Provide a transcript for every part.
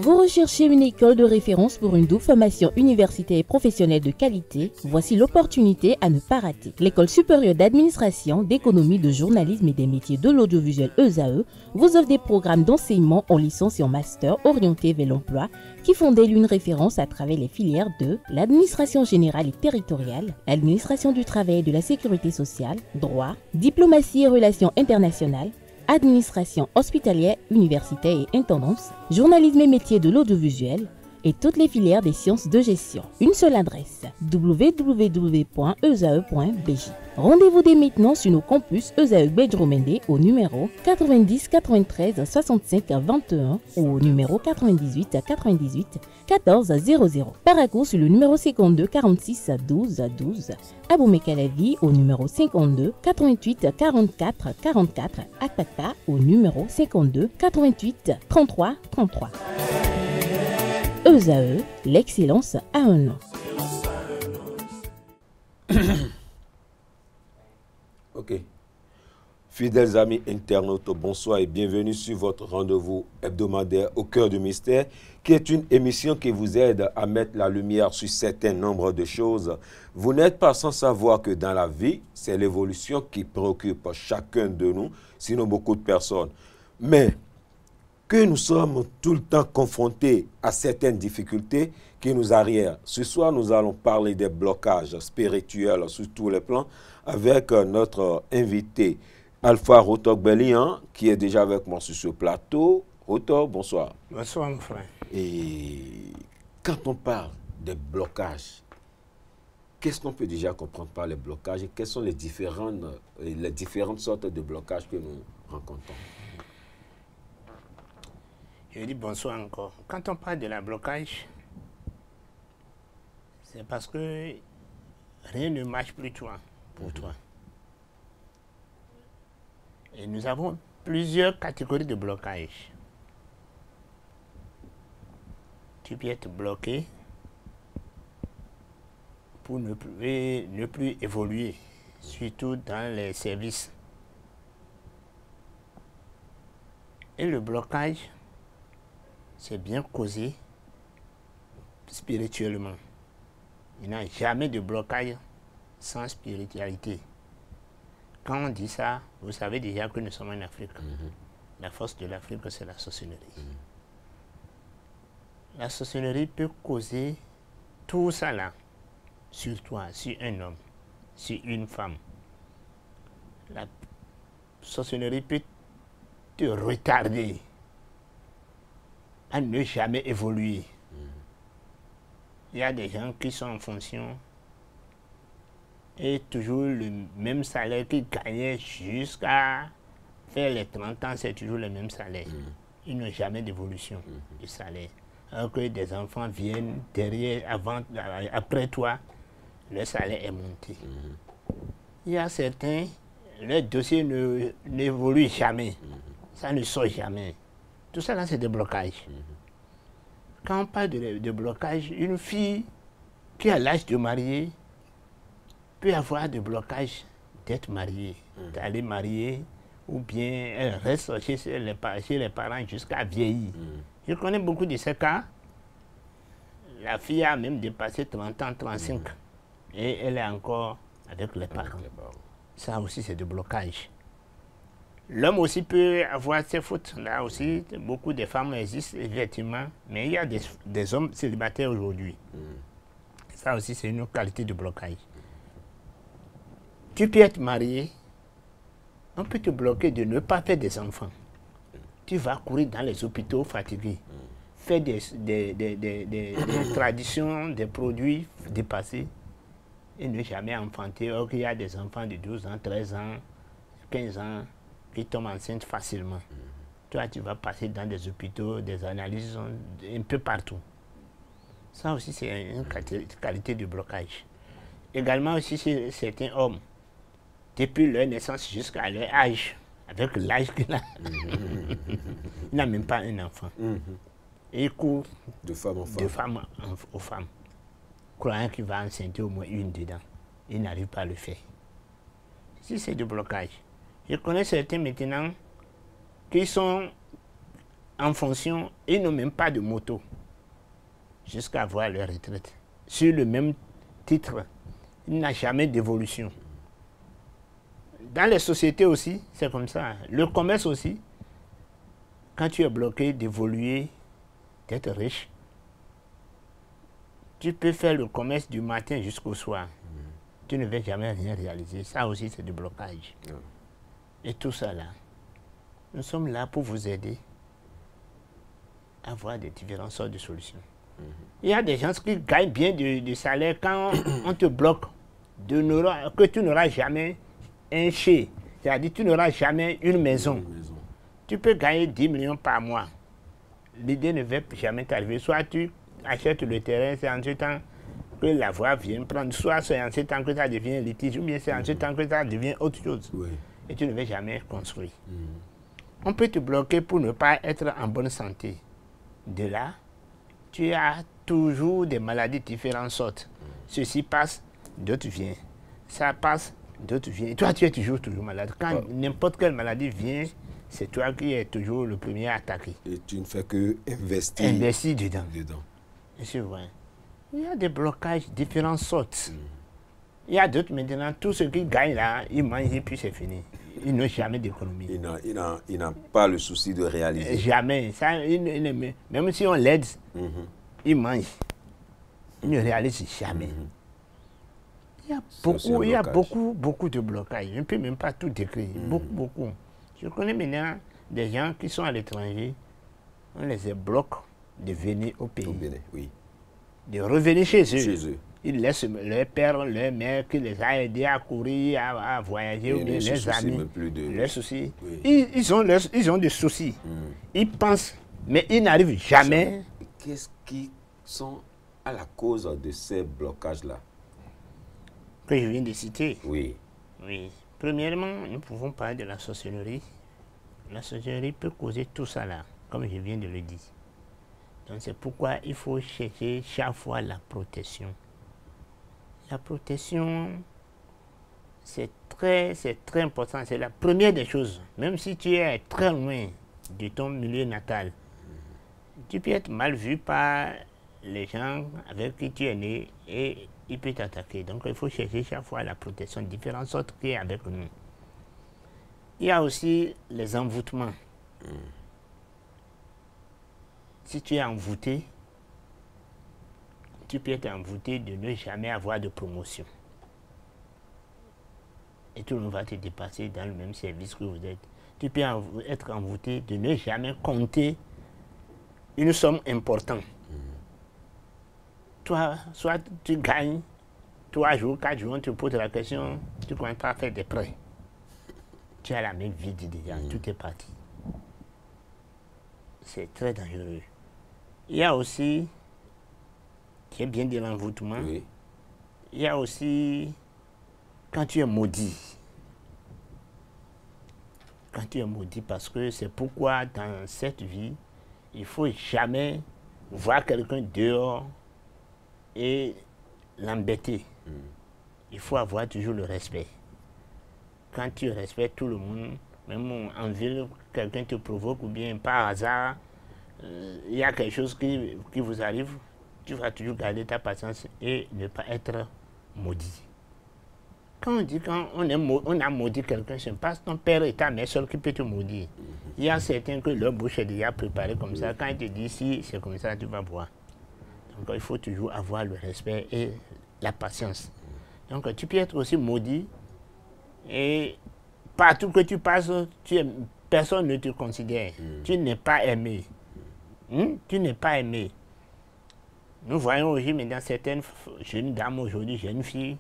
Vous recherchez une école de référence pour une double formation universitaire et professionnelle de qualité? Voici l'opportunité à ne pas rater. L'École supérieure d'administration, d'économie, de journalisme et des métiers de l'audiovisuel ESAE vous offre des programmes d'enseignement en licence et en master orientés vers l'emploi qui font d'elle une référence à travers les filières de l'administration générale et territoriale, l'administration du travail et de la sécurité sociale, droit, diplomatie et relations internationales, administration hospitalière, universitaire et intendance, journalisme et métiers de l'audiovisuel et toutes les filières des sciences de gestion. Une seule adresse, www.esae.bj. Rendez-vous dès maintenant sur nos campus ESAE Bedjromende au numéro 90 93 65 21 ou au numéro 98 98 14 00. Paracourt sur le numéro 52 46 12 12. Aboumé-Calavi au numéro 52 88 44 44. Akpakpa au numéro 52 88 33 33. ESAE, l'excellence à un nom. Ok. Fidèles amis internautes, bonsoir et bienvenue sur votre rendez-vous hebdomadaire au cœur du mystère, qui est une émission qui vous aide à mettre la lumière sur certains nombres de choses. Vous n'êtes pas sans savoir que dans la vie, c'est l'évolution qui préoccupe chacun de nous, sinon beaucoup de personnes. Mais que nous sommes tout le temps confrontés à certaines difficultés qui nous arrièrent. Ce soir, nous allons parler des blocages spirituels sur tous les plans avec notre invité Alpha Rotok-Belian, qui est déjà avec moi sur ce plateau. Rotok, bonsoir. Bonsoir, mon frère. Et quand on parle des blocages, qu'est-ce qu'on peut déjà comprendre par les blocages et quelles sont les différentes sortes de blocages que nous rencontrons? Je dis bonsoir encore. Quand on parle de la blocage, c'est parce que rien ne marche plus pour toi. Et nous avons plusieurs catégories de blocage. Tu peux être bloqué pour ne plus évoluer, surtout dans les services. Et le blocage, c'est bien causé spirituellement. Il n'y a jamais de blocage sans spiritualité. Quand on dit ça, vous savez déjà que nous sommes en Afrique. La force de l'Afrique, c'est la sorcellerie. La sorcellerie peut causer tout ça là, sur toi, sur un homme, sur une femme. La sorcellerie peut te retarder à ne jamais évoluer. Il y a des gens qui sont en fonction et toujours le même salaire qu'ils gagnaient jusqu'à faire les 30 ans, c'est toujours le même salaire. Ils n'ont jamais d'évolution du salaire. Alors que des enfants viennent derrière, après toi, le salaire est monté. Il y a certains, leur dossier n'évolue jamais. Ça ne sort jamais. Tout ça là, c'est des blocages. Quand on parle de blocage, une fille qui a l'âge de marier peut avoir des blocages d'être mariée, d'aller marier, ou bien elle reste chez les parents jusqu'à vieillir. Je connais beaucoup de ces cas. La fille a même dépassé 30 ans, 35 et elle est encore avec les parents. Ça aussi, c'est des blocages. L'homme aussi peut avoir ses fautes. Là aussi, beaucoup de femmes existent, effectivement, mais il y a des hommes célibataires aujourd'hui. Ça aussi, c'est une qualité de blocage. Tu peux être marié, on peut te bloquer de ne pas faire des enfants. Tu vas courir dans les hôpitaux fatigués, faire des traditions, des produits dépassés, et ne jamais enfanter. Or qu'il y a des enfants de 12 ans, 13 ans, 15 ans, qui tombent enceintes facilement. Toi, tu vas passer dans des hôpitaux, des analyses un peu partout. Ça aussi, c'est une qualité de blocage. Également aussi, chez certains hommes, depuis leur naissance jusqu'à leur âge, avec l'âge qu'il a. Il n'a même pas un enfant. Et il court de femme en femme. Aux femmes, croyant qu'il va enceinter au moins une dedans. Il n'arrive pas à le faire. Si c'est du blocage. Je connais certains maintenant qui sont en fonction, ils n'ont même pas de moto jusqu'à avoir leur retraite. Sur le même titre, il n'a jamais d'évolution. Dans les sociétés aussi, c'est comme ça. Le commerce aussi, quand tu es bloqué d'évoluer, d'être riche, tu peux faire le commerce du matin jusqu'au soir. Tu ne vas jamais rien réaliser. Ça aussi, c'est du blocage. Et tout ça là, nous sommes là pour vous aider à avoir des différentes sortes de solutions. Il y a des gens qui gagnent bien du salaire quand on te bloque, que tu n'auras jamais un chez. C'est-à-dire tu n'auras jamais une maison. Tu peux gagner 10 millions par mois. L'idée ne va jamais t'arriver. Soit tu achètes le terrain, c'est en ce temps que la voie vient prendre, soit c'est en ce temps que ça devient litige, ou bien c'est en ce temps que ça devient autre chose. Et tu ne vas jamais construire. On peut te bloquer pour ne pas être en bonne santé. De là, tu as toujours des maladies de différentes sortes. Ceci passe, d'autres viennent. Ça passe, d'autres viennent. Et toi, tu es toujours malade. Quand n'importe quelle maladie vient, c'est toi qui es toujours le premier à attaquer. Et tu ne fais que investir. Investir dedans. C'est vrai. Il y a des blocages de différentes sortes. Il y a d'autres maintenant, tous ceux qui gagnent là, ils mangent et puis c'est fini. Ils n'ont jamais d'économie. Ils n'ont pas le souci de réaliser. Jamais. Ça, même si on l'aide, ils mangent. Ils ne réalisent jamais. Il y a beaucoup de blocages. Je ne peux même pas tout décrire. Beaucoup. Je connais maintenant des gens qui sont à l'étranger. On les bloque de venir au pays. De revenir chez eux. Ils laissent leur père, leur mère qui les a aidés à courir, à voyager, ou bien les amis. Leurs soucis. Ils ont des soucis. Ils pensent, mais ils n'arrivent jamais. Qu'est-ce qui sont à la cause de ces blocages-là? Que je viens de citer. Oui. Premièrement, nous pouvons parler de la sorcellerie. La sorcellerie peut causer tout ça là, comme je viens de le dire. Donc c'est pourquoi il faut chercher chaque fois la protection. La protection, c'est très important. C'est la première des choses. Même si tu es très loin de ton milieu natal, tu peux être mal vu par les gens avec qui tu es né et il peut t'attaquer. Donc il faut chercher chaque fois la protection de différentes sortes qui est avec nous. Il y a aussi les envoûtements. Si tu es envoûté, tu peux être envoûté de ne jamais avoir de promotion. Et tout le monde va te dépasser dans le même service que vous êtes. Tu peux être envoûté de ne jamais compter une somme importante. Toi, soit tu gagnes 3 jours, 4 jours, on te pose la question, tu commences pas à faire des prêts. Tu as la main vide déjà, tout est parti. C'est très dangereux. Il y a aussi, qui est bien de l'envoûtement, il y a aussi quand tu es maudit. Quand tu es maudit, parce que c'est pourquoi dans cette vie, il ne faut jamais voir quelqu'un dehors et l'embêter. Il faut avoir toujours le respect. Quand tu respectes tout le monde, même en ville, quelqu'un te provoque ou bien par hasard, il y a quelque chose qui vous arrive, tu vas toujours garder ta patience et ne pas être maudit. Quand on dit on a maudit quelqu'un, ce n'est pas ton père et ta mère seul qui peut te maudire. Il y a certains que leur bouche est déjà préparée comme ça. Quand ils te disent si c'est comme ça, tu vas boire. Donc il faut toujours avoir le respect et la patience. Donc tu peux être aussi maudit et partout que tu passes, personne ne te considère. Tu n'es pas aimé. Tu n'es pas aimé. Nous voyons aujourd'hui maintenant certaines jeunes dames, aujourd'hui jeunes filles,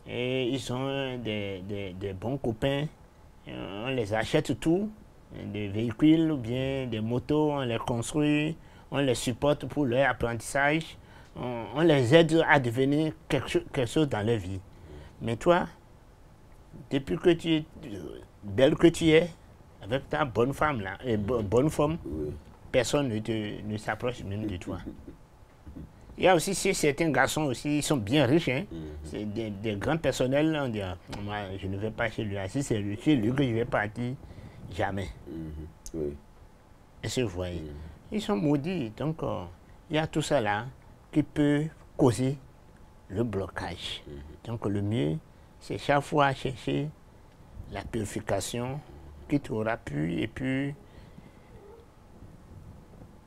et ils sont des bons copains. On les achète tout, des véhicules ou bien des motos, on les construit, on les supporte pour leur apprentissage, on les aide à devenir quelque chose dans leur vie. Mais toi, depuis que tu es belle que tu es, avec ta bonne femme là, et bonne forme, personne ne s'approche même de toi. Il y a aussi certains garçons aussi, ils sont bien riches, hein. C'est des grands personnels, on dit, moi je ne vais pas chez lui. Si c'est chez lui que je vais partir, jamais. Est-ce que vous voyez? Ils sont maudits, donc il y a tout ça là qui peut causer le blocage. Donc le mieux, c'est chaque fois chercher la purification qui t'aura pu, et puis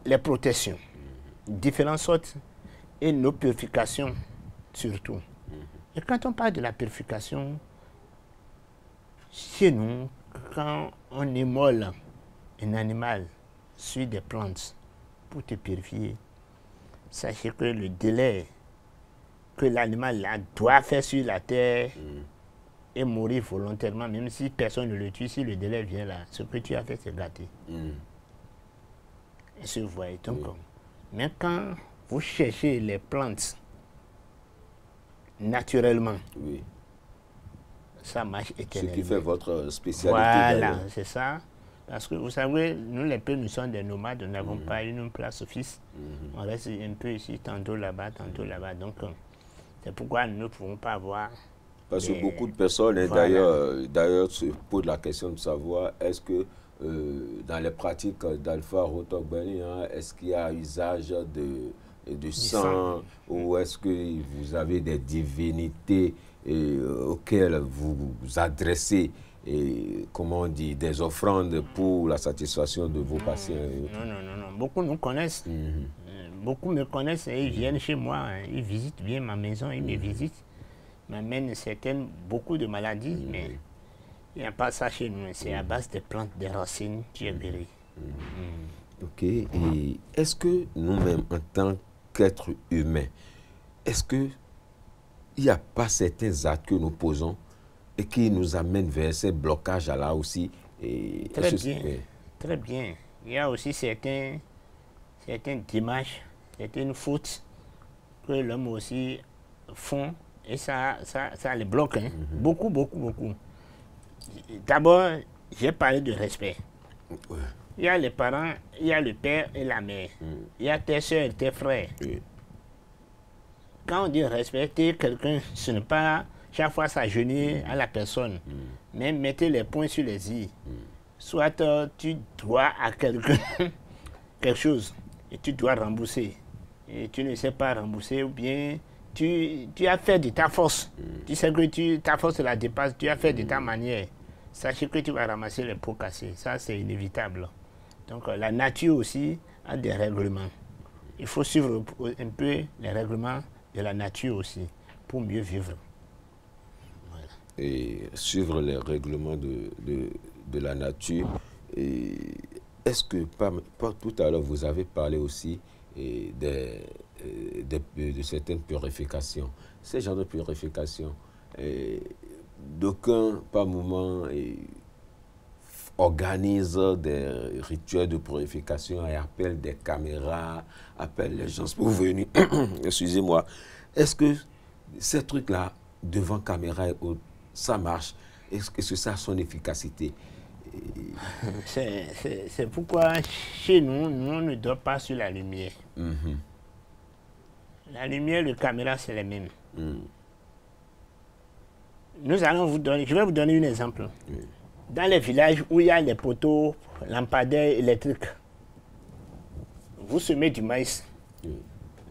les protections, différentes sortes, et nos purifications surtout. Et quand on parle de la purification, chez nous, quand on immole un animal sur des plantes pour te purifier, sachez que le délai que l'animal doit faire sur la terre et mourir volontairement, même si personne ne le tue, si le délai vient là, ce que tu as fait, c'est gâté. Est-ce que vous voyez? Donc, mais quand vous cherchez les plantes naturellement, ça marche éternellement. Ce qui fait votre spécialité. Voilà, c'est ça. Parce que vous savez, nous les peuples, nous sommes des nomades, nous n'avons pas une place fixe. On reste un peu ici, tantôt là-bas, tantôt là-bas. Donc, c'est pourquoi nous ne pouvons pas avoir... Parce que beaucoup de personnes, d'ailleurs, se posent la question de savoir, est-ce que dans les pratiques d'Alpha Rotogbeni, est-ce qu'il y a usage de sang, ou est-ce que vous avez des divinités auxquelles vous vous adressez, et comment on dit, des offrandes pour la satisfaction de vos patients? Non. Beaucoup nous connaissent. Beaucoup me connaissent et ils viennent chez moi. Ils visitent bien ma maison, ils me visitent. Ils m'amènent beaucoup de maladies, mais il n'y a pas ça chez nous. C'est à base de plantes, des racines, tu es guéri. Ok. Et est-ce que nous-mêmes, en tant qu'êtres humains, est-ce qu'il n'y a pas certains actes que nous posons et qui nous amènent vers ces blocages là aussi? Très bien, très bien. Il y a aussi certaines dimanches, certaines fautes que l'homme aussi font, et ça les bloque. Beaucoup. D'abord, j'ai parlé de respect. Il y a les parents, il y a le père et la mère. Il y a tes soeurs et tes frères. Quand on dit respecter quelqu'un, ce n'est pas chaque fois s'agenouiller à la personne, mais mettez les points sur les i. Soit tu dois à quelqu'un quelque chose et tu dois rembourser. Et tu ne sais pas rembourser, ou bien tu as fait de ta force. Tu sais que ta force la dépasse, tu as fait de ta manière. Sachez que tu vas ramasser les pots cassés. Ça, c'est inévitable. Donc, la nature aussi a des règlements. Il faut suivre un peu les règlements de la nature aussi pour mieux vivre. Voilà. Et suivre les règlements de la nature. Est-ce que, tout à l'heure, vous avez parlé aussi de certaines purifications. Ces genres de purifications, d'aucuns, par moment, organisent des rituels de purification et appellent des caméras, appellent les gens pour venir. Excusez-moi. Est-ce que ces trucs-là, devant caméra et autres, ça marche? Est-ce que ça a son efficacité? C'est pourquoi chez nous, on ne dort pas sur la lumière. La lumière, le caméra, c'est les mêmes. Nous allons vous donner, je vais vous donner un exemple. Dans les villages où il y a les poteaux, lampadaires électriques, vous semez du maïs.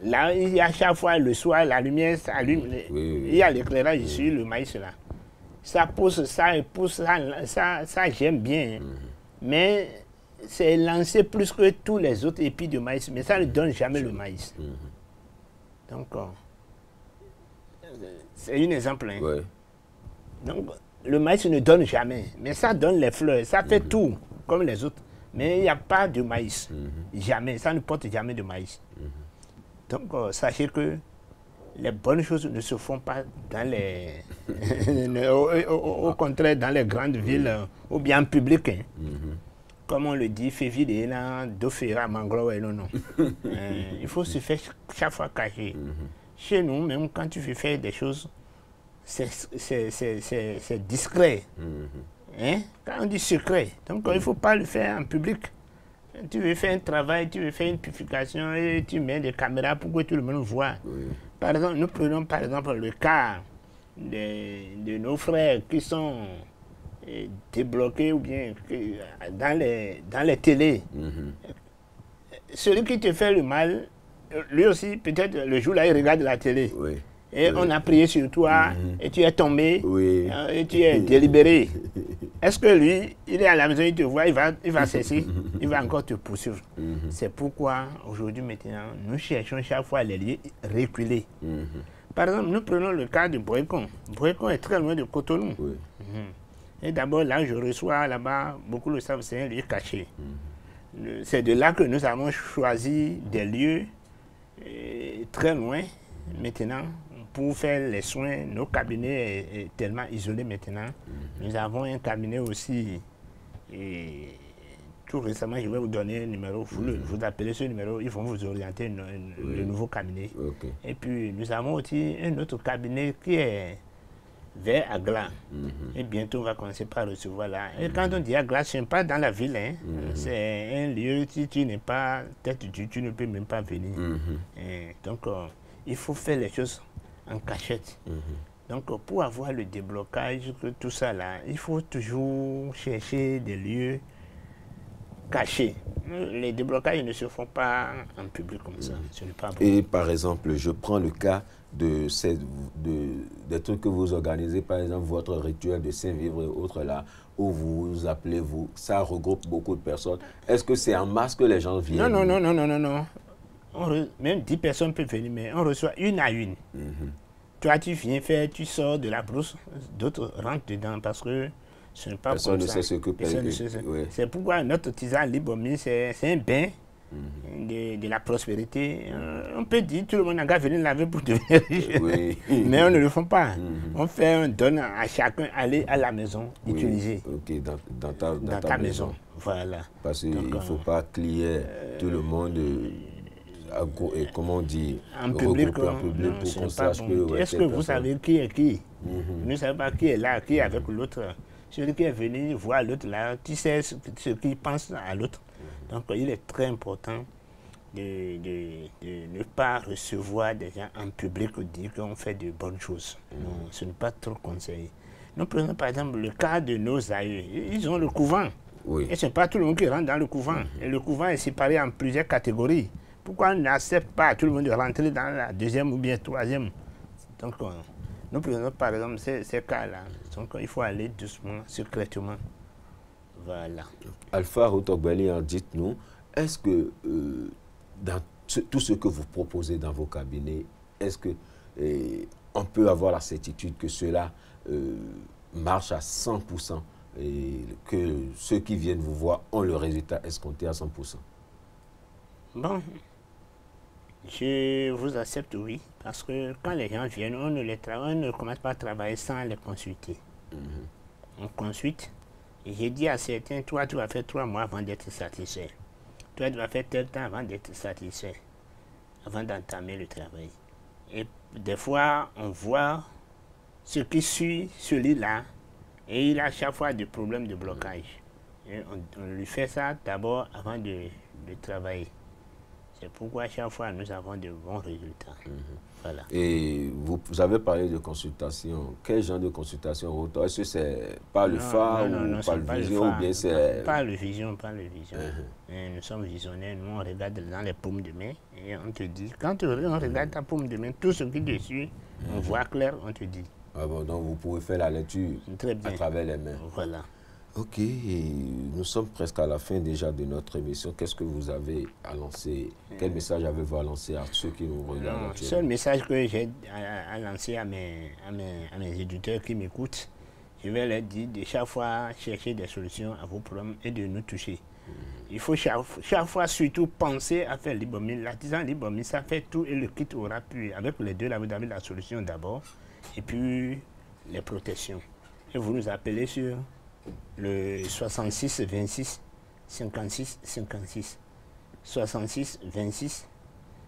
Là, il y a chaque fois le soir, la lumière s'allume. Il y a l'éclairage sur le maïs là. Ça pousse, ça j'aime bien. Mais c'est lancé plus que tous les autres épis de maïs. Mais ça ne donne jamais le maïs. Donc, c'est un exemple. Donc, le maïs ne donne jamais. Mais ça donne les fleurs. Ça fait tout, comme les autres. Mais il n'y a pas de maïs. Jamais. Ça ne porte jamais de maïs. Donc, sachez que les bonnes choses ne se font pas dans les... au contraire, dans les grandes villes, ou bien en public. Comme on le dit, fait vide, d'offrir mangro et non. Il faut se faire chaque fois cacher. Chez nous, même quand tu fais faire des choses, c'est discret. Hein? Quand on dit secret, donc il ne faut pas le faire en public. Tu veux faire un travail, tu veux faire une publication et tu mets des caméras pour que tout le monde voit. Par exemple, nous prenons par exemple le cas de nos frères qui sont débloqués ou bien dans les télés. Celui qui te fait le mal, lui aussi, peut-être le jour-là, il regarde la télé. Et on a prié sur toi, et tu es tombé, et tu es délibéré. Est-ce que lui, il est à la maison, il te voit, il va cesser, il va encore te poursuivre. C'est pourquoi, aujourd'hui, maintenant, nous cherchons chaque fois les lieux reculés. Par exemple, nous prenons le cas de Boécon. Boécon est très loin de Cotonou. Et d'abord, là, je reçois là-bas, beaucoup le savent, c'est un lieu caché. C'est de là que nous avons choisi des lieux très loin, maintenant, pour faire les soins. Nos cabinets est tellement isolés maintenant. Nous avons un cabinet aussi, et tout récemment, je vais vous donner un numéro, vous appelez ce numéro, ils vont vous orienter le nouveau cabinet. Et puis, nous avons aussi un autre cabinet qui est vers Agla. Et bientôt, on va commencer par recevoir là. Et quand on dit Agla, ce n'est pas dans la ville. Hein. C'est un lieu, si tu n'es pas tête tu ne peux même pas venir. Donc, il faut faire les choses en cachette. Donc, pour avoir le déblocage, tout ça là, il faut toujours chercher des lieux cachés. Les déblocages ne se font pas en public comme ça. Ce n'est pas bon. Et par exemple, je prends le cas des trucs que vous organisez, par exemple, votre rituel de Saint-Vivre et autres là, où vous appelez, ça regroupe beaucoup de personnes. Est-ce que c'est en masse que les gens viennent? Non. Même 10 personnes peuvent venir, mais on reçoit une à une. Toi, tu viens faire, tu sors de la brousse, d'autres rentrent dedans parce que ce n'est pas personne comme ne ça. sait ce que C'est pourquoi notre tisane Libomi, c'est un bain de la prospérité. On peut dire tout le monde n'a qu'à venir laver pour devenir riche. Mais on ne le fait pas. On donne à chacun aller à la maison, utiliser. Dans ta maison. Voilà. Parce qu'il ne faut pas clier tout le monde. Comment on dit, en public pour qu'on sache que... Est-ce que vous savez qui est qui? Vous ne savez pas qui est là, qui est avec l'autre. Celui qui est venu voir l'autre là, tu sais ce qu'il pense à l'autre. Donc il est très important de ne pas recevoir des gens en public ou dire qu'on fait de bonnes choses. Non, ce n'est pas trop conseillé. Nous prenons par exemple le cas de nos aïeux. Ils ont le couvent. Et ce n'est pas tout le monde qui rentre dans le couvent. Et le couvent est séparé en plusieurs catégories. Pourquoi on n'accepte pas tout le monde de rentrer dans la deuxième ou bien troisième? Donc, nous prenons par exemple ces cas-là. Donc, il faut aller doucement, secrètement. Voilà. Alpha Rotogbeli, dites-nous, est-ce que dans tout ce que vous proposez dans vos cabinets, est-ce que on peut avoir la certitude que cela marche à 100% et que ceux qui viennent vous voir ont le résultat escompté à 100%? Bon, je vous accepte, oui, parce que quand les gens viennent, on ne commence pas à travailler sans les consulter. On consulte, et j'ai dit à certains, toi, tu vas faire 3 mois avant d'être satisfait. Toi, tu vas faire tel temps avant d'être satisfait, avant d'entamer le travail. Et des fois, on voit ce qui suit celui-là, et il a à chaque fois des problèmes de blocage. Et on lui fait ça d'abord avant de travailler. C'est pourquoi à chaque fois nous avons de bons résultats. Voilà. Et vous avez parlé de consultation. Quel genre de consultation? Est-ce que c'est par le phare ou par le vision ou bien c'est... Pas le vision, pas le vision. Nous sommes visionnaires, nous on regarde dans les paumes de main et on te dit, quand on regarde ta paume de main, tout ce qui est dessus, on voit clair, on te dit. Ah bon, donc vous pouvez faire la lecture à travers les mains. Voilà. Ok, nous sommes presque à la fin déjà de notre émission. Qu'est-ce que vous avez à lancer? Quel message avez-vous à lancer à ceux qui nous regardent? Le seul message que j'ai à lancer à mes éditeurs qui m'écoutent, je vais leur dire de chaque fois chercher des solutions à vos problèmes et de nous toucher. Il faut chaque fois surtout penser à faire Libomi. L'artisan Libomi, ça fait tout et le kit aura pu. Avec les deux, là, vous avez la solution d'abord et puis les protections. Et vous nous appelez sur le 66 26 56 56 66 26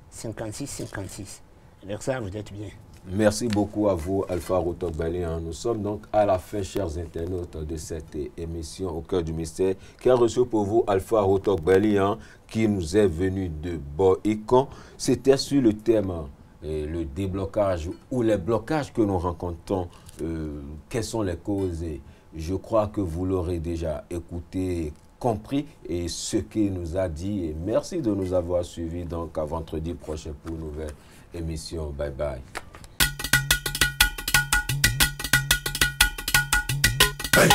56 56. Avec ça, vous êtes bien. Merci beaucoup à vous, Alpha Rotok-Bali. Nous sommes donc à la fin, chers internautes, de cette émission Au cœur du mystère, qui a reçu pour vous Alpha Rotok-Bali, qui nous est venu de Boïkon. C'était sur le thème le déblocage ou les blocages que nous rencontrons. Quelles sont les causes? Je crois que vous l'aurez déjà écouté, compris et ce qu'il nous a dit. Et merci de nous avoir suivis. Donc à vendredi prochain pour une nouvelle émission. Bye bye. Hey!